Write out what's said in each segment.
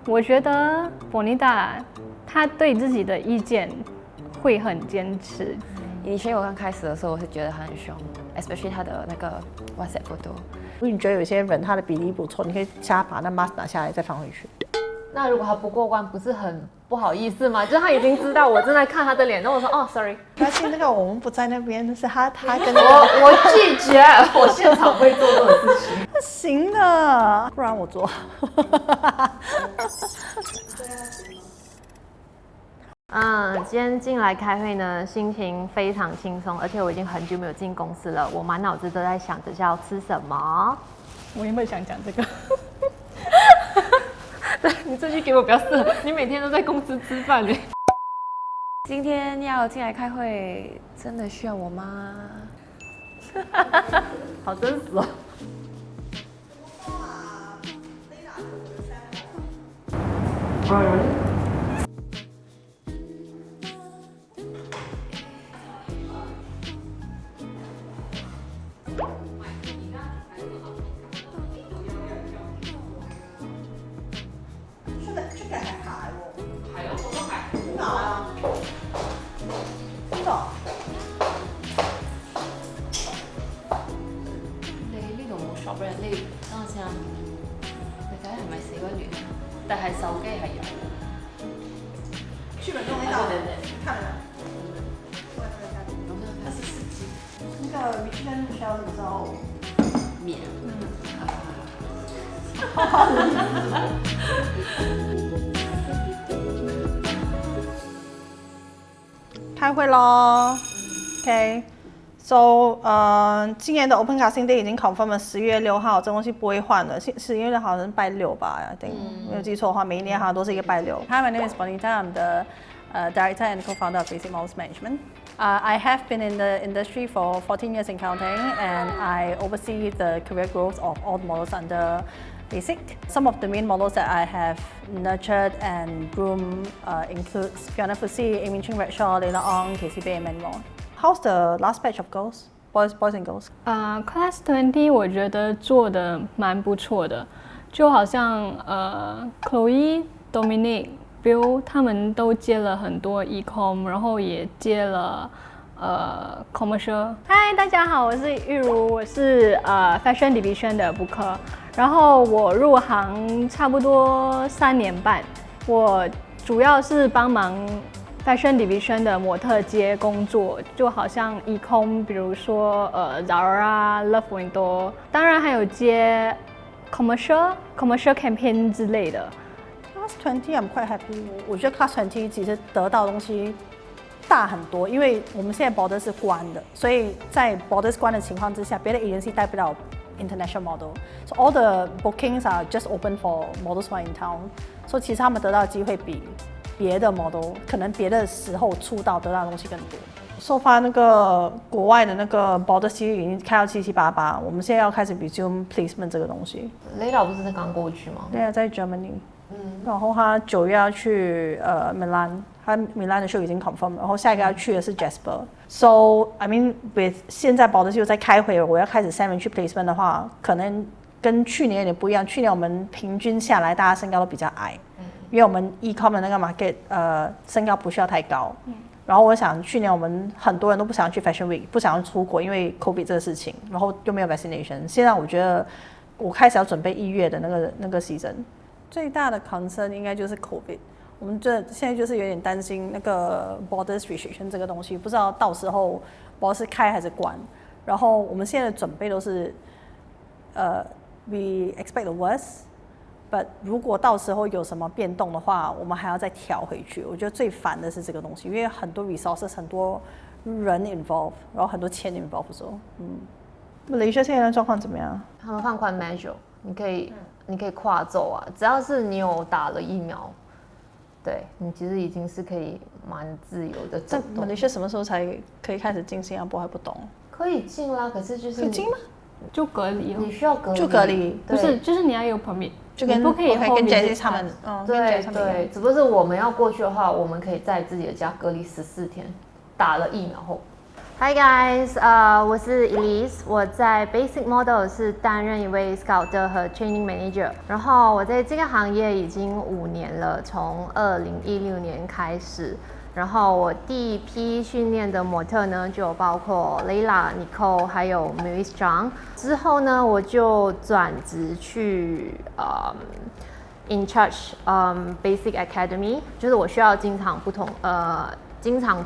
我觉得 Bonita 她对自己的意见会很坚持。以前我刚开始的时候，我是觉得他很凶 ，especially 他的那个 WhatsApp photo。如果你觉得有些人他的比例不错，你可以叫他把那 mask 拿下来再放回去。那如果他不过关，不是很不好意思吗？就是他已经知道我正在看他的脸，然后我说哦 ，sorry， 但是那个我们不在那边，是他跟我拒绝，我现场会做这种事情。行的，不然我做。今天进来开会呢，心情非常轻松，而且我已经很久没有进公司了，我满脑子都在想着要吃什么。我原本想讲这个。对，你这句给我比较适合，你每天都在公司吃饭耶。今天要进来开会，真的需要我吗？好真实哦。你呢度冇 shop 咧，你等我先啊。你睇係咪死嗰段？但係手機係有。去本中那道，看了没？24集。那个 Richard Michelle 你知道？免。开会咯 ，OK。So， 今年的 Open Casting Day 已经 confirm 了10月6号，这东西不会换了。10月6号好像是拜6吧，I think，没有记错的话，每一年好像都是一个拜6。Hi, my name is Bonita. I'm the director and co-founder of Basic Models Management. I have been in the industry for 14 years in counting, and I oversee the career growth of all the models under Basic. Some of the main models that I have nurtured and groomed includes Fiona Fusi, Amy Ching Bradshaw, Layla Ong, Casey Bay, and many more. How's the last batch of girls? Boys and girls? Class 20我觉得做的蛮不错的，就好像Chloe、Dominic、Bill 他们都接了很多 ecom， 然后也接了commercial。嗨，大家好，我是玉如，我是Fashion Division 的 Booker， 然后我入行差不多3年半，我主要是帮忙Fashion Division 的模特接工作，就好像 ecom， 比如说Zara、Love Window， 当然还有接 commercial campaign 之类的。Class 20 I'm quite happy。我觉得 Class 20其实得到的东西大很多，因为我们现在 border 是关的，所以在 border 关的情况之下，别的 agency 带不了 international model， so all the bookings are just open for models who are in town。所以其实他们得到的机会比别的 model 可能别的时候出道得到的东西更多。so far 那个国外的那个 border 其实已经开到7788，我们现在要开始 resume placement 这个东西。Layla 不是才刚过去吗？对啊，在 Germany。然后他9月要去Milan， 他 Milan 的 show 已经 confirm， 然后下一个要去的是 Jasper。So I mean with 现在 border 又在开回，我要开始3人去 placement 的话，可能跟去年有点不一样。去年我们平均下来大家身高都比较矮。因为我们 e-com 的那个 market 身高不需要太高，然后我想去年我们很多人都不想去 Fashion Week， 不想要出国，因为 COVID 这个事情，然后又没有 vaccination。现在我觉得我开始要准备1月的那个 season， 最大的 concern 应该就是 COVID。我们现在就是有点担心那个 borders restriction 这个东西，不知道到时候 borders 是开还是关。然后我们现在的准备都是we expect the worst。But 如果到时候有什么变动的话，我们还要再调回去。我觉得最烦的是这个东西，因为很多 resources 很多人 involved， 然后很多钱 involved 的时候。Malaysia 现在的状况怎么样？他们放宽 measure， 你可以跨州啊，只要是你有打了疫苗，对你其实已经是可以蛮自由的走动。Malaysia 什么时候才可以开始进新加坡还不懂？可以进啦，可是就是可以进吗？就隔离哦，你需要隔离，就隔离，不是，就是你要有 permit， 就跟你不可以跟 Jessie 他们，对对，只不过是我们要过去的话，我们可以在自己的家隔离14天，打了疫苗后。Hi guys，我是 Elise， 我在 Basic Model 是担任一位 Scouter 和 Training Manager， 然后我在这个行业已经5年了，从2016年开始。然后我第一批训练的模特呢，就包括 Layla、Nicole 还有 Maurice Zhang。之后呢，我就转职去in charge Basic Academy， 就是我需要经常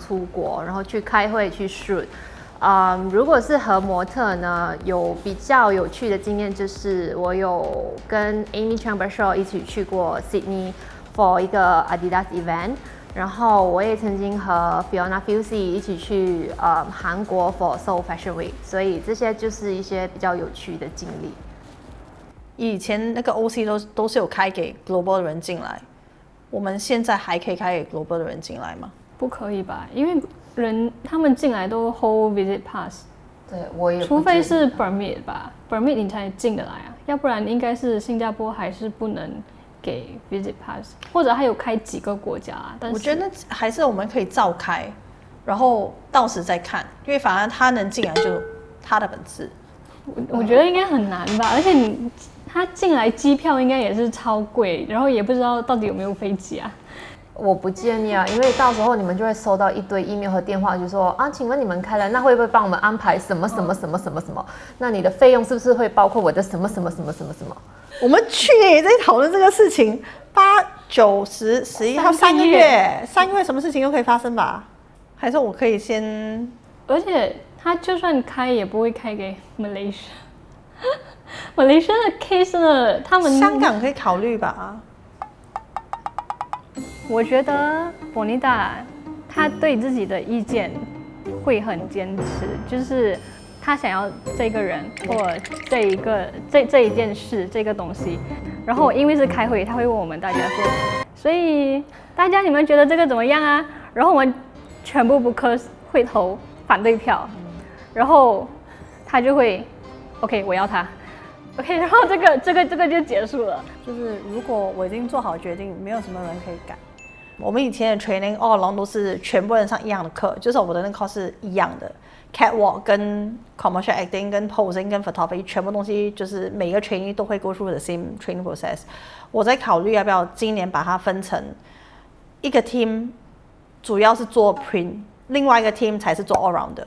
出国，然后去开会去 shoot。如果是和模特呢，有比较有趣的经验，就是我有跟 Amy Chambershaw 一起去过 Sydney for 一个 Adidas event。然后我也曾经和 Fiona Filsi 一起去韩国 for Seoul Fashion Week， 所以这些就是一些比较有趣的经历。以前那个 OC 都是有开给 global 的人进来，我们现在还可以开给 global 的人进来吗？不可以吧？因为他们进来都 hold visit pass， 对，我也除非是 permit 吧 ，permit 你才进得来啊，要不然应该是新加坡还是不能给 visit pass， 或者还有开几个国家啊。但是我觉得还是我们可以照开，然后到时再看，因为反正他能进来就他的本事。我觉得应该很难吧，而且他进来机票应该也是超贵，然后也不知道到底有没有飞机啊。我不建议啊，因为到时候你们就会收到一堆 email 和电话，就说啊，请问你们开了，那会不会帮我们安排什么什么什么什么什么？那你的费用是不是会包括我的什么什么什么什么什么？我们去年也在讨论这个事情，8、9、10、11还有3个月，3个月什么事情都可以发生吧？还是我可以先？而且他就算开也不会开给 Malaysia。Malaysia 的 case 呢，他们香港可以考虑吧？我觉得 Bonita 他对自己的意见会很坚持，就是他想要这个人或这一件事这个东西，然后因为是开会，他会问我们大家说，所以大家你们觉得这个怎么样啊？然后我们全部bookers会投反对票，然后他就会 OK 我要他。OK， 然后这个就结束了。就是如果我已经做好决定，没有什么人可以改。我们以前的 training all along 都是全部人上一样的课，就是我的那个课是一样的 ，catwalk 跟 commercial acting 跟 posing 跟 photography 全部东西就是每个 trainee 都会 go through the same training process。我在考虑要不要今年把它分成一个 team 主要是做 print， 另外一个 team 才是做 all round 的。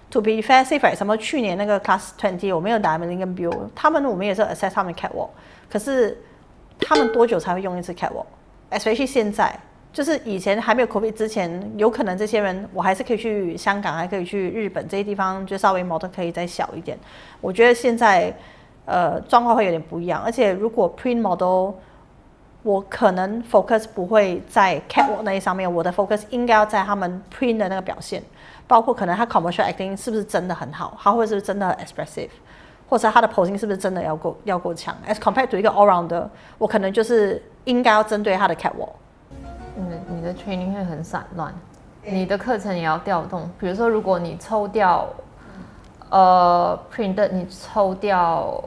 To be fair, say for example， 去年那个 Class 20我没有打 Madeline 跟 Bill， 我们也是 assess 他们 catwalk， 可是他们多久才会用一次 catwalk？Especially 现在，就是以前还没有 COVID 之前，有可能这些人我还是可以去香港，还可以去日本这些地方，就稍微 model 可以再小一点。我觉得现在状况会有点不一样，而且如果 print model， 我可能 focus 不会在 catwalk 那一上面，我的 focus 应该要在他们 print 的那个表现。包括可能他 commercial acting 是不是真的很好，他会是不是真的很 expressive， 或者他的 posing 是不是真的要够强 ，as compared to 一个 all rounder， 我可能就是应该要针对他的 catwalk。你的 training 会很散乱，你的课程也要调动。比如说，如果你抽掉print， 你抽掉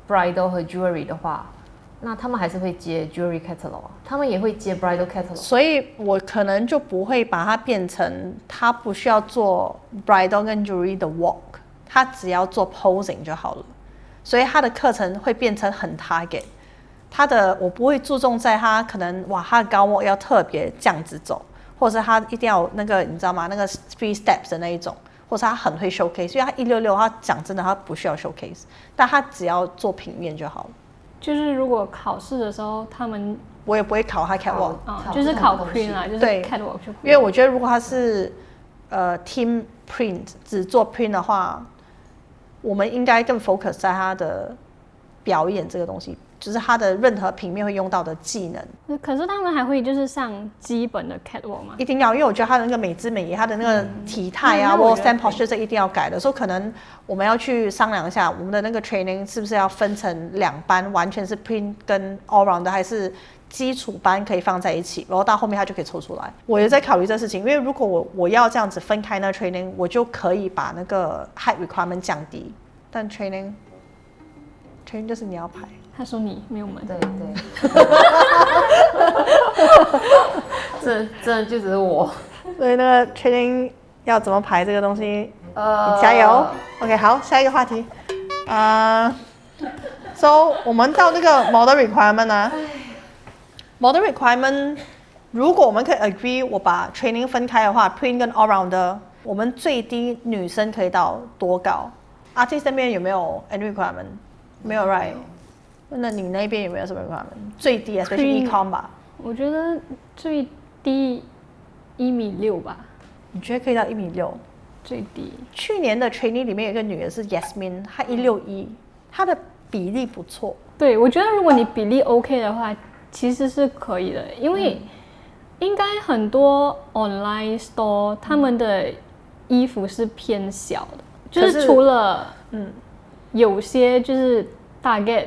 bridal 和 jewelry 的话。那他们还是会接 jewelry catalog， 他们也会接 bridal catalog， 所以我可能就不会把它变成他不需要做 bridal 跟 jewelry 的 walk， 他只要做 posing 就好了。所以他的课程会变成很 target， 我不会注重在他可能他的高walk要特别这样子走，或者是他一定要有那个你知道吗？那个 3 steps 的那一种，或者他很会 showcase， 所以他166他讲真的他不需要 showcase， 但他只要做平面就好了。就是如果考试的时候，我也不会考他 catwalk， 就是考 print 啦，就是 catwalk 就。因为我觉得如果他是team print 只做 print 的话，我们应该更 focus 在他的表演这个东西，就是他的任何平面会用到的技能。可是他们还会就是上基本的 catwalk 吗？一定要，因为我觉得他的那个美姿美仪，他的那个体态啊，或 stand posture 这一定要改的。所以可能我们要去商量一下，我们的那个 training 是不是要分成2班，完全是 print 跟 all round 的，还是基础班可以放在一起，然后到后面他就可以抽出来。我也在考虑这事情，因为如果我要这样子分开那 training， 我就可以把那个 height requirement 降低，但 training 就是你要排。他说你没有门。对这就只是我。所以那个 training 要怎么排这个东西，你加油。OK， 好，下一个话题。So 我们到那个 model requirement 啊，model requirement， 如果我们可以 agree， 我把 training 分开的话 ，print 跟 all rounder， 我们最低女生可以到多高 ？artist 那边有没有 any requirement？ 没有 right？ 那你那边有没有什么 requirement？ 最低 especially econ 吧？我觉得最低1.6米吧，你觉得可以到1.6米？最低。去年的 trainee 里面有一个女的是 Yasmin， 她161，她的比例不错。对，我觉得如果你比例 OK 的话，其实是可以的，因为应该很多 online store 他们的衣服是偏小的，就是除了有些就是 target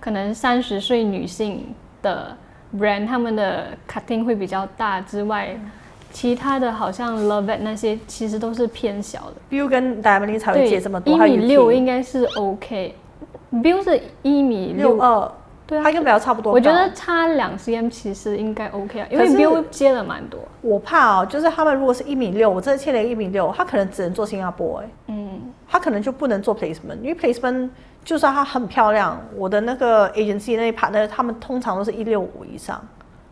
可能30岁女性的 brand， 他们的 cutting 会比较大之外。其他的好像 Lovet 那些其实都是偏小的 ，Bill 跟 Diamond 才会接这么多，1.6米应该是 OK。Bill 是1.62米，对啊，它跟 Bill 差不多。我觉得差2 cm 其实应该 OK 啊，因为 Bill 接了蛮多。我怕就是他们如果是1.6米，我真的签了1.6米，他可能只能做新加坡他可能就不能做 placement， 因为 placement 就算它很漂亮，我的那个 agency 那一 partner 他们通常都是165以上。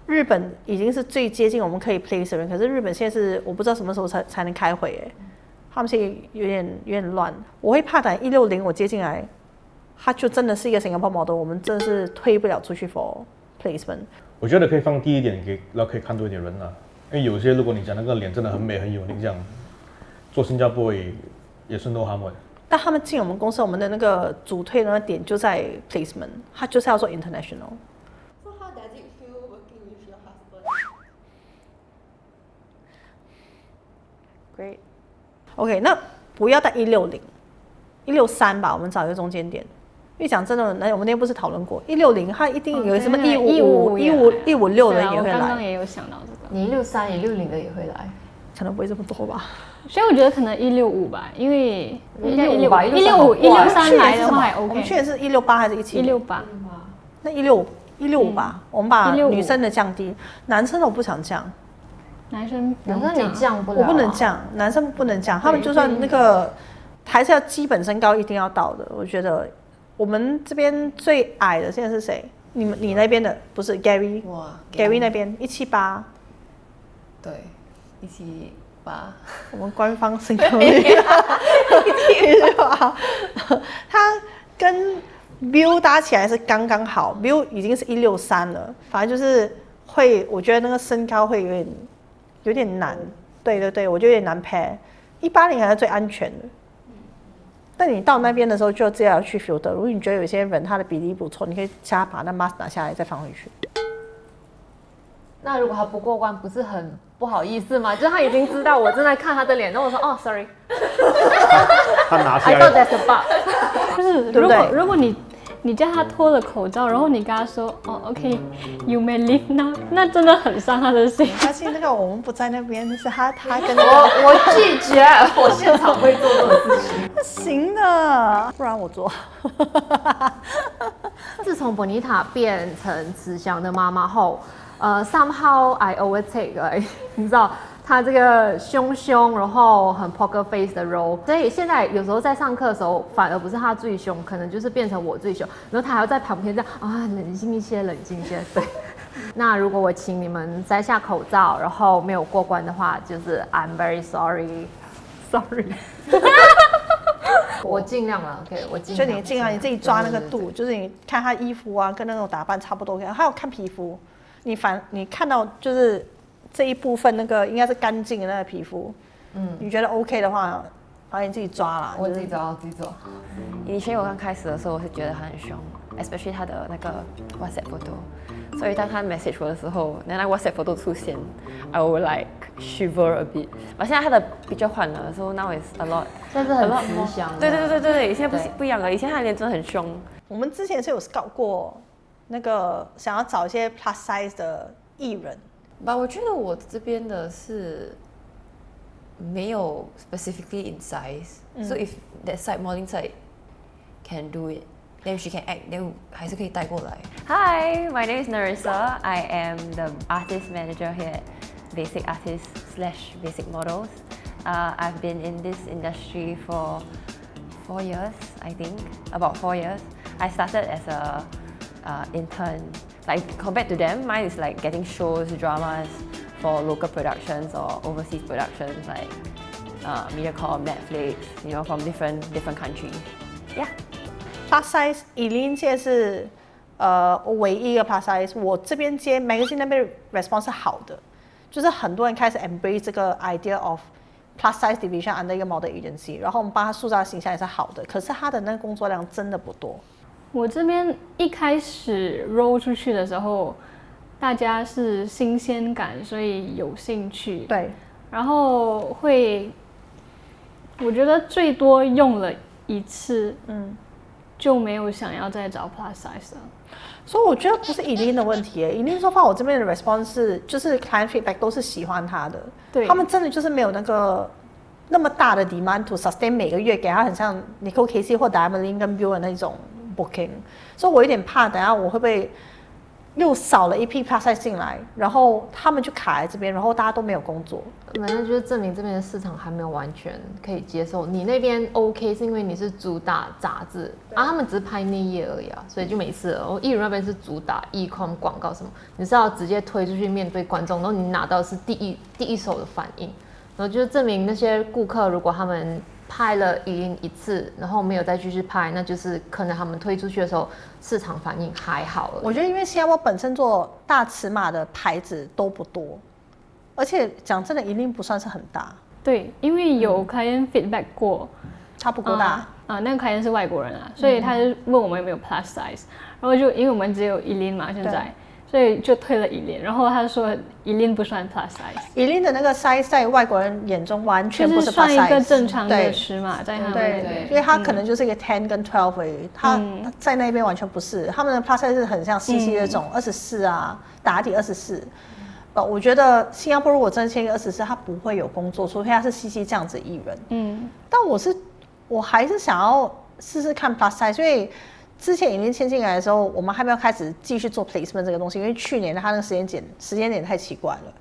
日本已经是最接近我们可以 place 的人，可是日本现在是我不知道什么时候才能开会他们现在有点乱。我会怕等160我接进来，他就真的是一个 Singapore model， 我们真的是推不了出去 for placement。我觉得可以放低一点，然后可以看多一点人啦。因为有些如果你讲那个脸真的很美很有力，这样做新加坡也顺动他们。但他们进我们公司，我们的那个主推的那个点就在 placement， 他就是要做 international。Great， OK， 那不要到160， 163吧，我们找一个中间点。因为讲真的，我们那天不是讨论过160，它一定有什么155、156的人也会来。我刚刚也有想到这个。你163、160的也会来，可能不会这么多吧。所以我觉得可能165吧，因为应该165吧165、163来的话还 OK。我们去年是168还是175？168。那165吧，我们把女生的降低，男生的我不想降。男生你降不了，我不能降，男生不能降，他们就算那个还是要基本身高一定要到的。我觉得我们这边最矮的现在是谁？你那边的不是 Gary？ 哇 ，Gary 那边178。对，178。我们官方身高178，他跟 Bill 搭起来是刚刚好 ，Bill 已经是163了，反正就是会，我觉得那个身高会有点难，对，我觉得有点难 pair。180还是最安全的。但你到那边的时候就自己要去 filter。如果你觉得有些人他的比例不错，你可以叫他把那 mask 拿下来再放回去。那如果他不过关，不是很不好意思吗？就是他已经知道我正在看他的脸，然后我说哦 ，sorry， 他拿下 I 来 thought that's a bug。就是如果你叫他脱了口罩，然后你跟他说哦 ，OK，you may leave now， 那真的很伤他的心。而且那个我们不在那边，是他跟我拒绝，我现场会做这种事情。不行的，不然我做。自从 Bonita 变成慈祥的妈妈后，somehow I overtake， 你知道。他这个凶，然后很 poker face 的 role， 所以现在有时候在上课的时候，反而不是他最凶，可能就是变成我最凶，然后他还要在旁边这样啊，冷静一些。对。那如果我请你们摘下口罩，然后没有过关的话，就是 I'm very sorry。我尽量了 ，OK， 我尽量。就你尽量你自己抓那个度，就是你看他衣服啊，跟那种打扮差不多，还有看皮肤，你看到就是。这一部分那个应该是干净的那个皮肤，你觉得 OK 的话，反正你自己抓啦。我自己抓。以前我刚开始的时候，我是觉得他很凶 ，especially 他的那个 WhatsApp photo。所以当他 message 我的时候，那 WhatsApp photo 出现 ，I will like shiver a bit。而现在他的比较换了，so now is a lot。现在是很慈祥。对，现在不一样了，以前他脸真的很凶。我们之前是有 scout 过那个想要找一些 plus size 的艺人。我觉得我这边的是没有 specifically in size，so if that side modeling side can do it, then she can act, then 还是可以带过来。Hi, my name is Narissa. I am the artist manager here at Basic Artists / Basic Models. I've been in this industry for 4 years, I think, about 4 years. I started as a intern. Like compared to them, mine is like getting shows, dramas for local productions or overseas productions like MediaCorp, Netflix, you know, from different countries. Yeah. Plus size Eileen 届是唯一一个 plus size， 我这边接 magazine 那边 response 是好的，就是很多人开始 embrace 这个 idea of plus size division under 一个 model agency， 然后我们帮他塑造的形象也是好的，可是他的那个工作量真的不多。我这边一开始 roll 出去的时候，大家是新鲜感，所以有兴趣。对，然后会，我觉得最多用了一次，就没有想要再找 plus size 了。所以我觉得不是Eileen的问题，Eileen说话我这边的 response 是，就是 client feedback 都是喜欢他的，对，他们真的就是没有那个那么大的 demand to sustain 每个月给他很像 Nicole Casey 或 Diamond 跟 Bill 的那种 booking， 所以我有点怕，等下我会不会又少了一批 plus size 进来，然后他们就卡在这边，然后大家都没有工作。反正就是证明这边的市场还没有完全可以接受。你那边 OK 是因为你是主打杂志啊，他们只是拍内页而已啊，所以就没事了。艺人那边是主打 e-com 广告什么，你是要直接推出去面对观众，然后你拿到的是第一手的反应，然后就是证明那些顾客如果他们拍了一次，然后没有再继续拍，那就是可能他们推出去的时候市场反应还好而已。我觉得因为新加坡本身做大尺码的牌子都不多。而且讲真的，一定不算是很大。对，因为有 client feedback 过，它不够大。那个 client 是外国人啊，所以他就问我们有没有 plus size， 然后就因为我们只有Eileen嘛现在，所以就推了Eileen，然后他说Eileen不算 plus size。Eileen 的那个 size 在外国人眼中完全不是 plus size， 就是算一个正常的尺码在他们对，因为他可能就是一个10跟12而已，他在那边完全不是，他们的 plus size 是很像 CC 那种24啊，打底24。我觉得新加坡如果真的签一个24，他不会有工作，除非他是 CC 这样子的艺人。但我还是想要试试看 plus size， 所以之前已经签进来的时候，我们还没有开始继续做 placement 这个东西，因为去年他那个时间点太奇怪了。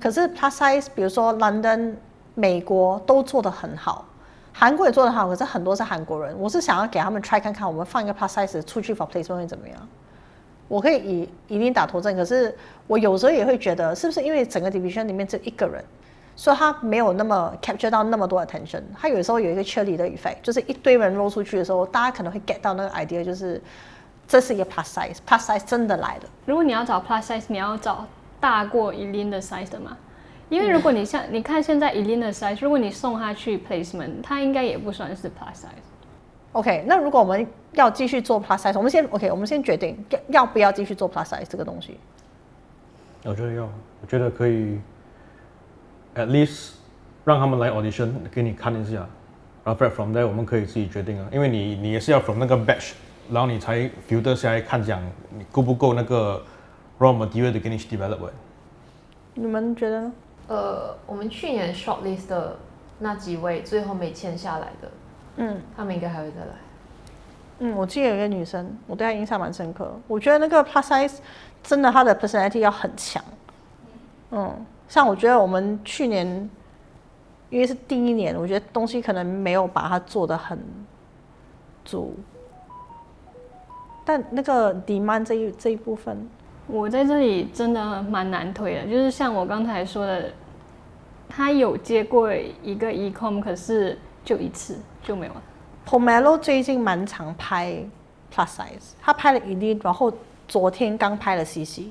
可是 plus size， 比如说 London、美国都做得很好，韩国也做得好，可是很多是韩国人。我是想要给他们 try 看看，我们放一个 plus size 出去 for placement 会怎么样。我可以一定打头阵，可是我有时候也会觉得，是不是因为整个 division 里面只有一个人，所以他没有那么 capture 到那么多 attention。他有时候有一个 cheerleader effect， 就是一堆人 roll 出去的时候，大家可能会 get 到那个 idea， 就是这是一个 plus size，plus size 真的来了。如果你要找 plus size， 你要找大过Eileen的 size 的嘛？因为如果你看现在Eileen的 size， 如果你送他去 placement， 他应该也不算是 plus size。OK， 那如果我们要继续做 plus size， 我们先决定要不要继续做 plus size 这个东西。我觉得要，我觉得可以 ，at least 让他们来 audition 给你看一下，然后 from there 我们可以自己决定啊，因为你也是要 from 那个 batch， 然后你才 filter 下来看讲你够不够那个 raw material 的给你 develop。你们觉得呢？我们去年 shortlist 的那几位最后没签下来的，他们应该还会再来。我记得有一个女生，我对她印象蛮深刻。我觉得那个 plus size 真的她的 personality 要很强。像我觉得我们去年因为是第一年，我觉得东西可能没有把它做得很足，但那个 demand 这一部分，我在这里真的蛮难推的，就是像我刚才说的，他有接过一个 e-com， 可是就一次就没有了。Pomelo 最近蛮常拍 plus size， 他拍了Eileen，然后昨天刚拍了 CC，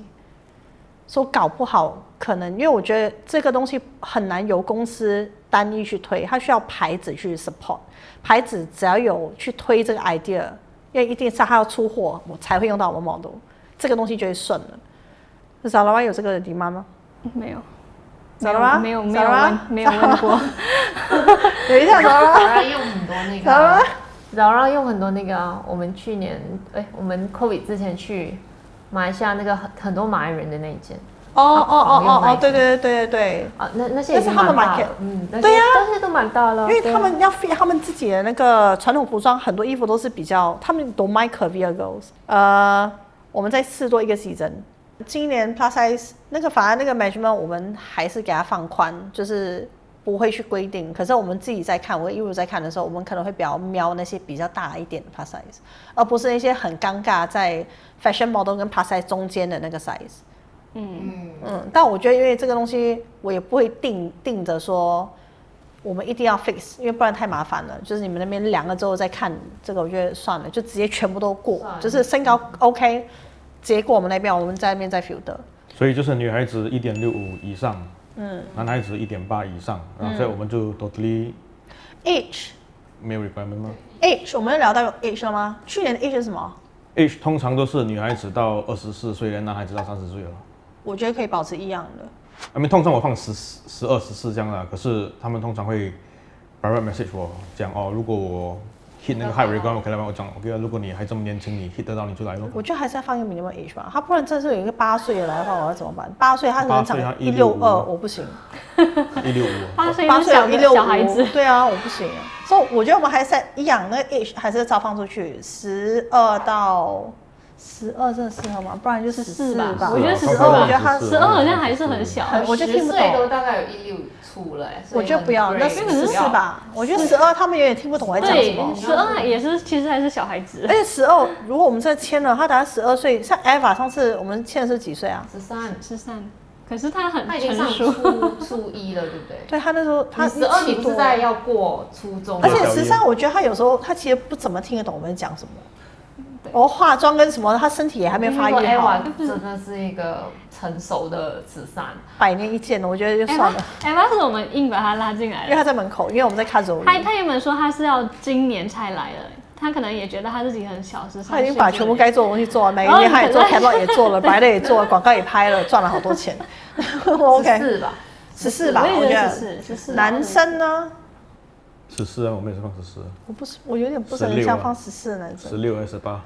说搞不好可能，因为我觉得这个东西很难由公司单一去推，它需要牌子去 support， 牌子只要有去推这个 idea， 因为一定是他要出货，我才会用到我们 model， 这个东西就会顺了。Zalora 有这个 demand 吗？没有。Zalora 没有问过。等一下 Zalora 用很多那个 Zalora 用很多那个我们去年我们 COVID 之前去马来西亚那个很多马来人的那一件。对啊，那些也是他们买，对呀，那些都蛮大了，因为他们要 fit 他们自己的那个传统服装，很多衣服都是比较，他们都卖 curvy girls。我们再试多一个 season。今年 plus size 那个反而那个 measurement 我们还是给它放宽，就是不会去规定，可是我们自己在看，我跟一如在看的时候，我们可能会比较瞄那些比较大一点的 plus size， 而不是那些很尴尬在 fashion model 跟 plus size 中间的那个 size。但我觉得因为这个东西，我也不会定着说我们一定要 fix， 因为不然太麻烦了。就是你们那边2个之后再看这个，我觉得算了，就直接全部都过，就是身高 OK， 直接过我们那边，我们在那边再 filter。所以就是女孩子1.65以上，男孩子1.8以上，然后所以我们就 totally age 没有 requirement 吗 age 我们聊到 age 了吗？去年的 age 是什么？ ？age 通常都是女孩子到24岁，男孩子到30岁了。我觉得可以保持一样的。通常我放12、14这样啦，可是他们通常会 direct message 我讲哦，如果我 hit 那个 high requirement， 我可以来我讲 OK 啊，如果你还这么年轻，你 hit 得到你就来咯。我觉得还是要放一个 minimum age 吧，他不然真的是有一个8岁的来的话，我要怎么办？8岁他可能长162，我不行。165。8岁8岁有小孩子，对啊，我不行。所以我觉得我们还是一样，那个 age 还是照放出去，12到12真的适合吗？不然就是14吧。我觉得12，我觉得他12好像还是很小，我就听不懂。10岁都大概有16出了，我觉得不要，那14吧。我觉得12他们有点听不懂我在讲什么。对，12也是其实还是小孩子。而且12，如果我们这签了，他等下12岁，像 Eva 上次我们签的是几岁啊？13，可是他很他已经上成熟。初1了，对不对？对他那时候他12，你不是在要过初中？而且13，我觉得他有时候他其实不怎么听得懂我们讲什么。然后化妆跟什么，他身体也还没发育好。真的是一个成熟的13，百年一见，我觉得就算了。Eva 是我们硬把他拉进来的，因为他在门口，因为我们在看手。他原本说他是要今年才来的，他可能也觉得他自己很小，13岁。他已经把全部该做的东西做完，每一年他也做 catalog 也做了，白的也做了，广告也拍了，赚了好多钱。OK， 14吧，14吧，我觉得。14。男生呢？14啊，我们也是放14。我不是，我有点不是很想放14的男生。16还是18？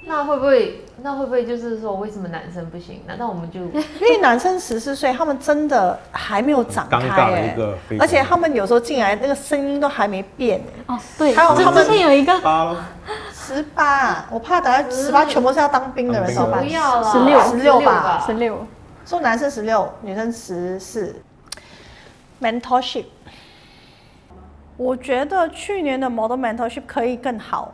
那会不会就是说，为什么男生不行？难道我们就因为男生14岁，他们真的还没有长开哎，而且他们有时候进来那个声音都还没变哎。哦，对，还有他们之前有一个18，我怕等下18全部是要当兵的人怎么办？不要了，16吧，16。说男生16，女生14。Mentorship， 我觉得去年的 model mentorship 可以更好。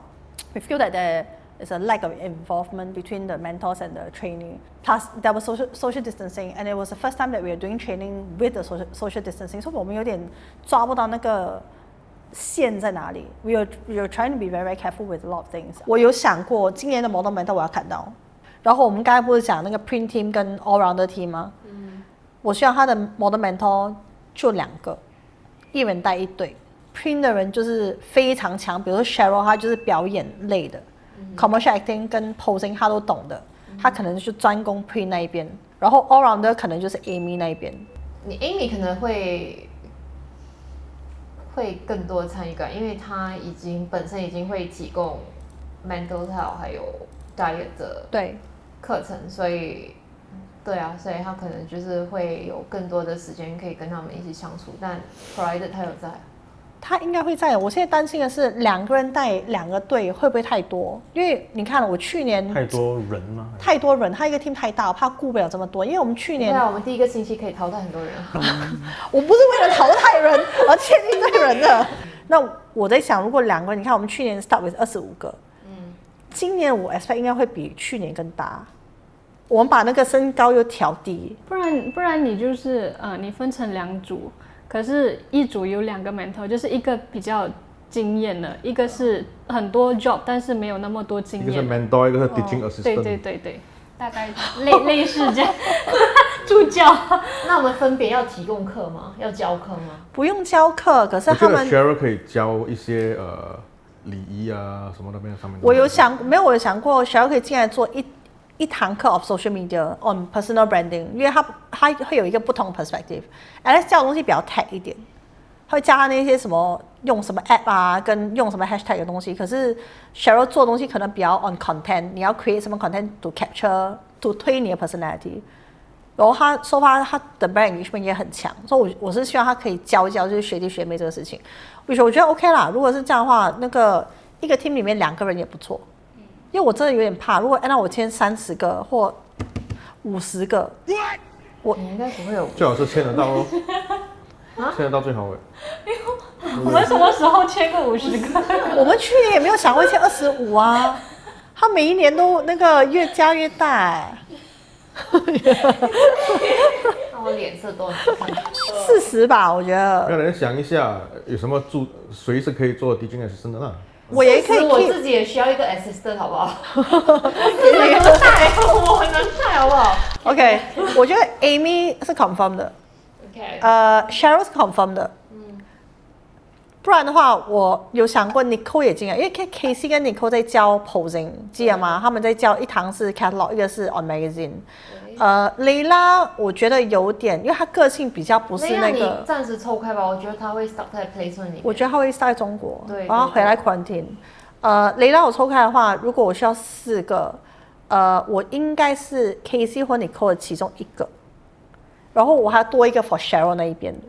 We feel that there is a lack of involvement between the mentors and the trainee. Plus, there was social distancing, and it was the first time that we were doing training with the social distancing. 所以我们有点抓不到那个线在哪里。We are trying to be very, very careful with a lot of things. 我有想过今年的 model mentor 我要砍到。然后我们刚才不是讲那个 print team 跟 all rounder team 吗？我希望他的 model mentor 就2个，一人带一队。print 的人就是非常强，比如说 Cheryl， 他就是表演类的。commercial acting 跟 posing 他都懂的，他可能就专攻 print 那一边，然后 all rounder 可能就是 Amy 那一边。你 Amy 可能会更多参与感，因为他本身已经会提供 mental health 还有 diet 的课程，所以对啊，所以他可能就是会有更多的时间可以跟他们一起相处，但 provided 他有在。他应该会在。我现在担心的是2个人带2个队会不会太多？因为你看了我去年太多人吗？太多人，他一个 team 太大，我怕顾不了这么多。因为我们去年，对啊，我们第一个星期可以淘汰很多人。我不是为了淘汰人而签一堆人的。那我在想，如果2个，你看我们去年 start with 25个，今年我 expect 应该会比去年更大。我们把那个身高又调低，不然你就是你分成2组。可是一组有2个 mentor， 就是一个比较经验的，一个是很多 job 但是没有那么多经验。一个是 mentor， 一个是 teaching assistant。对，大概类似这样。助教。那我们分别要提供课吗？要教课吗？不用教课，可是他们。我觉得 Cheryl 可以教一些礼仪啊什么那边上面。我有想过 Cheryl 可以进来做一堂课 of social media on personal branding， 因为他会有一个不同的 perspective。Alex 教的东西比较 tech 一点，会教他那些什么用什么 app 啊，跟用什么 hashtag 的东西。可是 Cheryl 做的东西可能比较 on content， 你要 create 什么 content to capture to 推你的 personality。然后他说他的 brand engagement 也很强，所以我是希望他可以教一教就是学弟学妹这个事情。我觉得 OK 啦，如果是这样的话，那个一个 team 里面2个人也不错。因为我真的有点怕，如果按照我签30个或50个，你应该不会有，最好是签得到哦。现在到最好哎。我们什么时候签过50个？我们去年也没有想过签25啊，他每一年都那个越加越大哎。那我脸色都很40吧，我觉得让人想一下，有什么谁是可以做 teaching assistant 的啦？我也可以我 keep 自己也需要一个 assistant 好不好？你能带，我很能带好不好 OK， 我觉得 Amy 是 confirm 的， ？OK， Cheryl 是 confirm 的，不然的话，我有想过 Nicole 也进来，因为 Casey 跟 Nicole 在教 posing， 记得吗？他们在教一堂是 catalog， 一个是 on magazine。雷拉我觉得有点，因为她个性比较不是那你个，暂时抽开吧，我觉得他会 stuck 在 placement 里面。我觉得她会在中国，对然后回来 quarantine。雷拉我抽开的话，如果我需要4个，我应该是 Casey 或 Nicole 的其中一个，然后我还要多一个 for Cheryl 那一边的。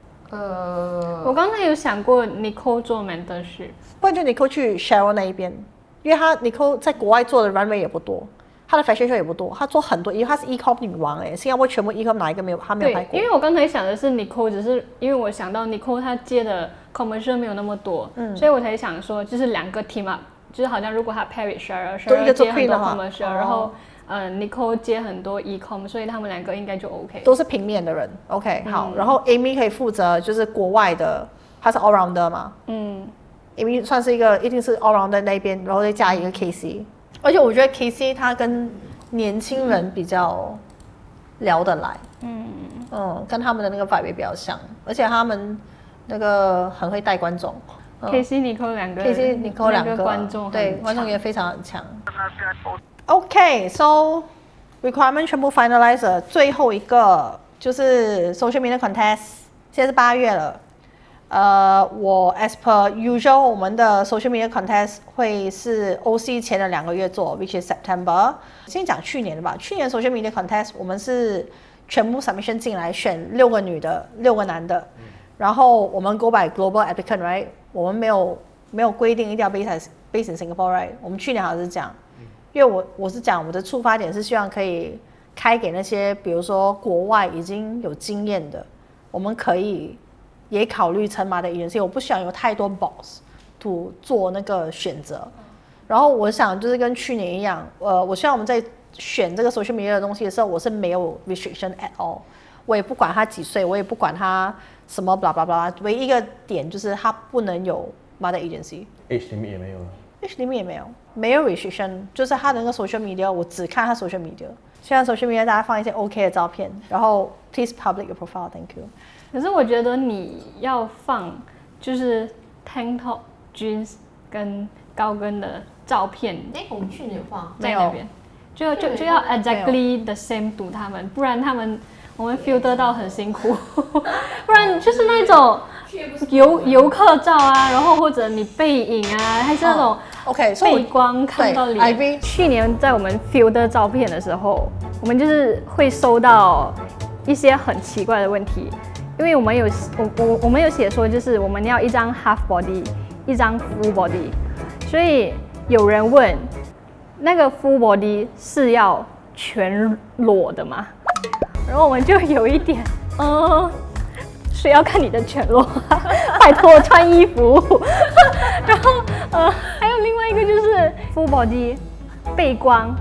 我刚才有想过 Nicole 做 mentorship，不然就 Nicole 去 Cheryl 那一边，因为他 Nicole 在国外做的 runway 也不多，他的 fashion show 也不多，他做很多，因为他是 e-com 女王哎，新加坡全部 e-com 哪一个没有他没有拍对，过？因为我刚才想的是 Nicole， 只是因为我想到 Nicole 她接的 commercial 没有那么多，所以我才想说就是2个 team up， 就是好像如果他 pair with Cheryl， 都一个做接很 queen 多的话 commercial，然后Nicole 接很多 e-com， 所以他们2个应该就 OK。都是平面的人 ，OK 好，然后 Amy 可以负责就是国外的，她是 all rounder 嘛，Amy 算是一个一定是 all rounder 那边，然后再加一个 KC， 而且我觉得 KC 他跟年轻人比较聊得来，跟他们的那个 vibe 也比较像，而且他们那个很会带观众。KC Nicole 2个 KC Nicole 2个观众对很观众也非常很强。OK，so requirement 全部 finalize 了，最后一个就是 social media contest， 现在是8月了。我 as per usual 我们的 social media contest 会是 OC 前的2个月做 ，which is September。先讲去年的吧，去年 social media contest 我们是全部 submission 进来选6个女的，6个男的，然后我们 go by global applicant right， 我们没有规定一定要 based in Singapore right， 我们去年好像是这样，因为我是讲我的出发点是希望可以开给那些比如说国外已经有经验的，我们可以也考虑成马的 agency， 我不想有太多 boss to 做那个选择。然后我想就是跟去年一样，我希望我们在选这个 social media 的东西的时候，我是没有 restriction at all， 我也不管他几岁，我也不管他什么 blah blah blah， 唯一一个点就是他不能有 mother agency。Age limit 也没有了。Age limit 也没有 restriction， 就是他的那个 social media， 我只看他 social media。希望 social media 大家放一些 OK 的照片，然后 please public your profile，thank you。可是我觉得你要放就是 tank top jeans 跟高跟的照片我们去年有放在那边，就要 exactly the same to 他们，不然我们 filter 到很辛苦，不然就是那种游客照啊，然后或者你背影啊，还是那种OK，背光看到脸。去年在我们 filter 照片的时候，我们就是会收到一些很奇怪的问题，因为我们有写说就是我们要一张 half body， 一张 full body， 所以有人问那个 full body 是要全裸的吗？然后我们就有一点，谁要看你的全裸啊？拜托穿衣服。然后还有另外一个就是 full body 背光，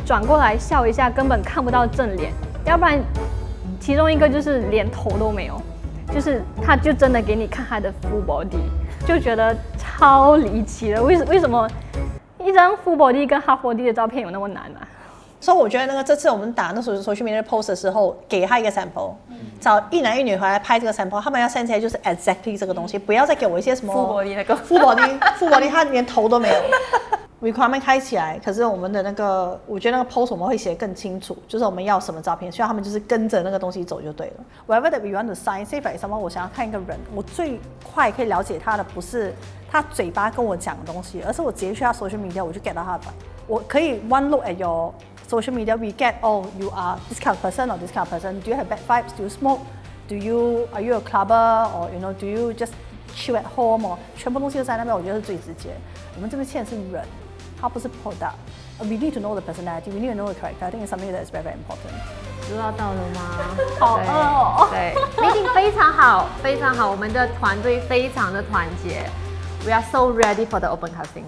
转过来笑一下根本看不到正脸，要不然其中一个就是连头都没有，就是他就真的给你看他的 full body， 就觉得超离奇的。为什么一张 full body 跟 half body 的照片有那么难啊？所以我觉得这次我们打那social media post 的时候，给他一个 sample， 找1男1女回来拍这个 sample， 他们要 send 起来就是 exactly 这个东西，不要再给我一些什么 full body 那个 full body， 他连头都没有。requirement 开起来，可是我们的那个，我觉得那个 post 我们会写得更清楚，就是我们要什么照片，希望他们就是跟着那个东西走就对了。Whatever that we want to sign, say for example， 我想要看一个人，我最快可以了解他的不是他嘴巴跟我讲的东西，而是我直接去他 social media， 我就 get 到他的 vibe。我可以 one look at your social media, we get, oh, you are this kind of person or this kind of person. Do you have bad vibes? Do you smoke? Are you a clubber? Or do you just chill at home? 全部东西都在那边，我觉得是最直接。我们这边欠的是人，它不是 product。we need to know the personality, we need to know the character. I think it's something that is very, very important. 知道到了吗？好饿哦。对，meeting 非常好，非常好，我们的团队非常的团结。We are so ready for the open casting.